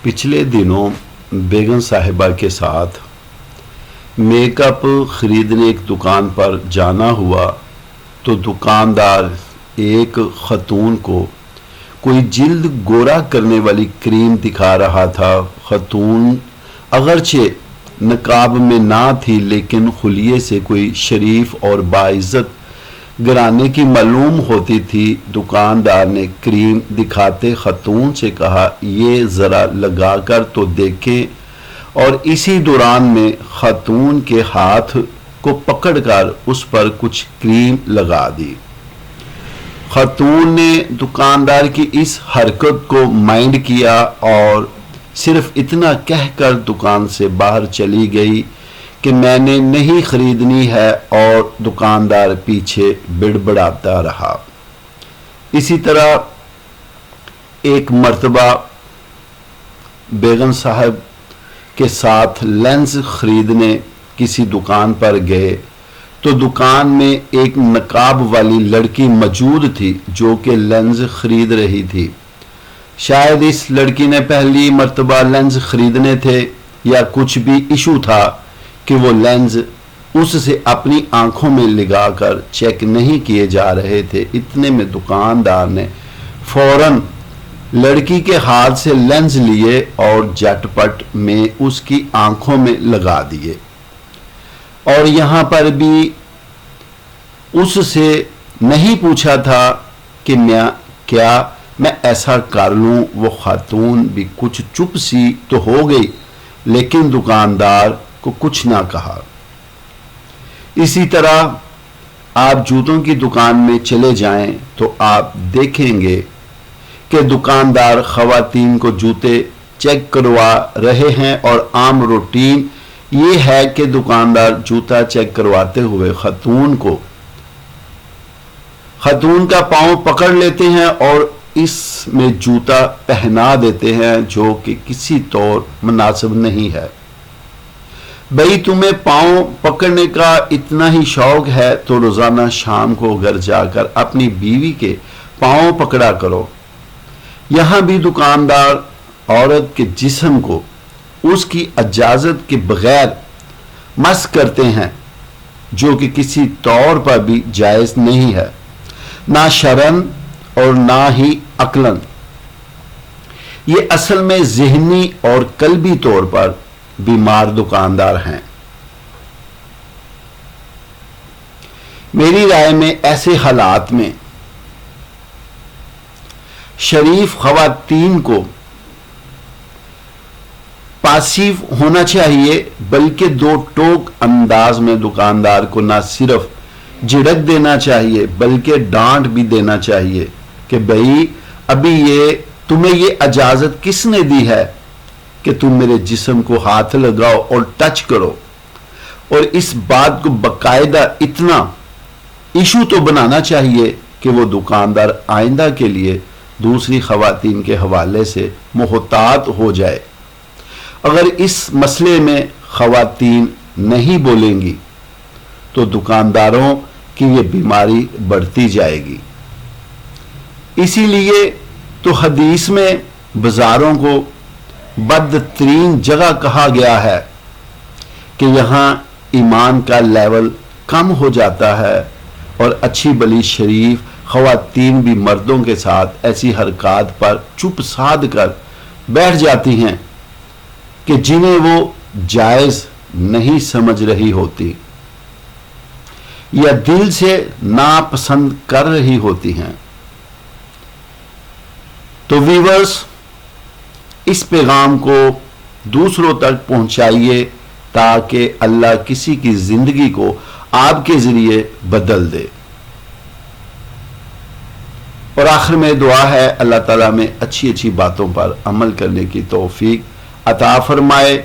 पिछले दिनों बेगम साहिबा के साथ मेकअप खरीदने एक दुकान पर जाना हुआ तो दुकानदार एक खतून को कोई जिल्द गोरा करने वाली क्रीम दिखा रहा था। खतून अगरचे नकाब में ना थी लेकिन खुलिये से कोई शरीफ और बाइज्जत घराने की मालूम होती थी। दुकानदार ने क्रीम दिखाते खतून से कहा, ये ज़रा लगा कर तो देखें। और इसी दौरान में खतून के हाथ को पकड़कर उस पर कुछ क्रीम लगा दी। खतून ने दुकानदार की इस हरकत को माइंड किया और सिर्फ इतना कहकर दुकान से बाहर चली गई कि मैंने नहीं खरीदनी है, और दुकानदार पीछे बिड़बड़ाता रहा। इसी तरह एक मर्तबा बेगम साहब के साथ लेंस खरीदने किसी दुकान पर गए तो दुकान में एक नकाब वाली लड़की मौजूद थी जो कि लेंस खरीद रही थी। शायद इस लड़की ने पहली मर्तबा लेंस खरीदने थे या कुछ भी इशू था कि वो लेंस उससे अपनी आंखों में लगाकर चेक नहीं किए जा रहे थे। इतने में दुकानदार ने फौरन लड़की के हाथ से लेंस लिए और झटपट में उसकी आंखों में लगा दिए। और यहाँ पर भी उससे नहीं पूछा था कि मैं ऐसा कर लूँ। वो खातून भी कुछ चुप सी तो हो गई लेकिन दुकानदार को कुछ ना कहा। इसी तरह आप जूतों की दुकान में चले जाएं तो आप देखेंगे कि दुकानदार खवातीन को जूते चेक करवा रहे हैं और आम रूटीन ये है कि दुकानदार जूता चेक करवाते हुए खतून का पांव पकड़ लेते हैं और इसमें जूता पहना देते हैं जो कि किसी तौर मुनासिब नहीं है। भाई तुम्हें पांव पकड़ने का इतना ही शौक है तो रोजाना शाम को घर जाकर अपनी बीवी के पांव पकड़ा करो। यहां भी दुकानदार औरत के जिस्म को उसकी इजाजत के बगैर मस करते हैं जो कि किसी तौर पर भी जायज नहीं है, ना शरन और ना ही अक्लन। ये असल में ज़हनी और कल्बी तौर पर बीमार दुकानदार हैं। मेरी राय में ऐसे हालात में शरीफ खवातीन को पासिव होना चाहिए बल्कि दो टोक अंदाज में दुकानदार को न सिर्फ झिड़क देना चाहिए बल्कि डांट भी देना चाहिए कि भाई अभी तुम्हें ये इजाजत किसने दी है कि तुम मेरे जिस्म को हाथ लगाओ और टच करो। और इस बात को बाकायदा इतना इशू तो बनाना चाहिए कि वो दुकानदार आइंदा के लिए दूसरी खवातीन के हवाले से मोहतात हो जाए। अगर इस मसले में खवातीन नहीं बोलेंगी तो दुकानदारों की ये बीमारी बढ़ती जाएगी। इसीलिए तो हदीस में बाजारों को बदतरीन जगह कहा गया है कि यहाँ ईमान का लेवल कम हो जाता है और अच्छी भली शरीफ खवातीन भी मर्दों के साथ ऐसी हरकत पर चुप साध कर बैठ जाती हैं कि जिन्हें वो जायज नहीं समझ रही होती या दिल से नापसंद कर रही होती हैं। तो व्यूअर्स, इस पैगाम को दूसरों तक पहुंचाइए ताकि अल्लाह किसी की जिंदगी को आपके जरिए बदल दे। और आखिर में दुआ है अल्लाह ताला में अच्छी अच्छी बातों पर अमल करने की तौफीक अता फरमाए।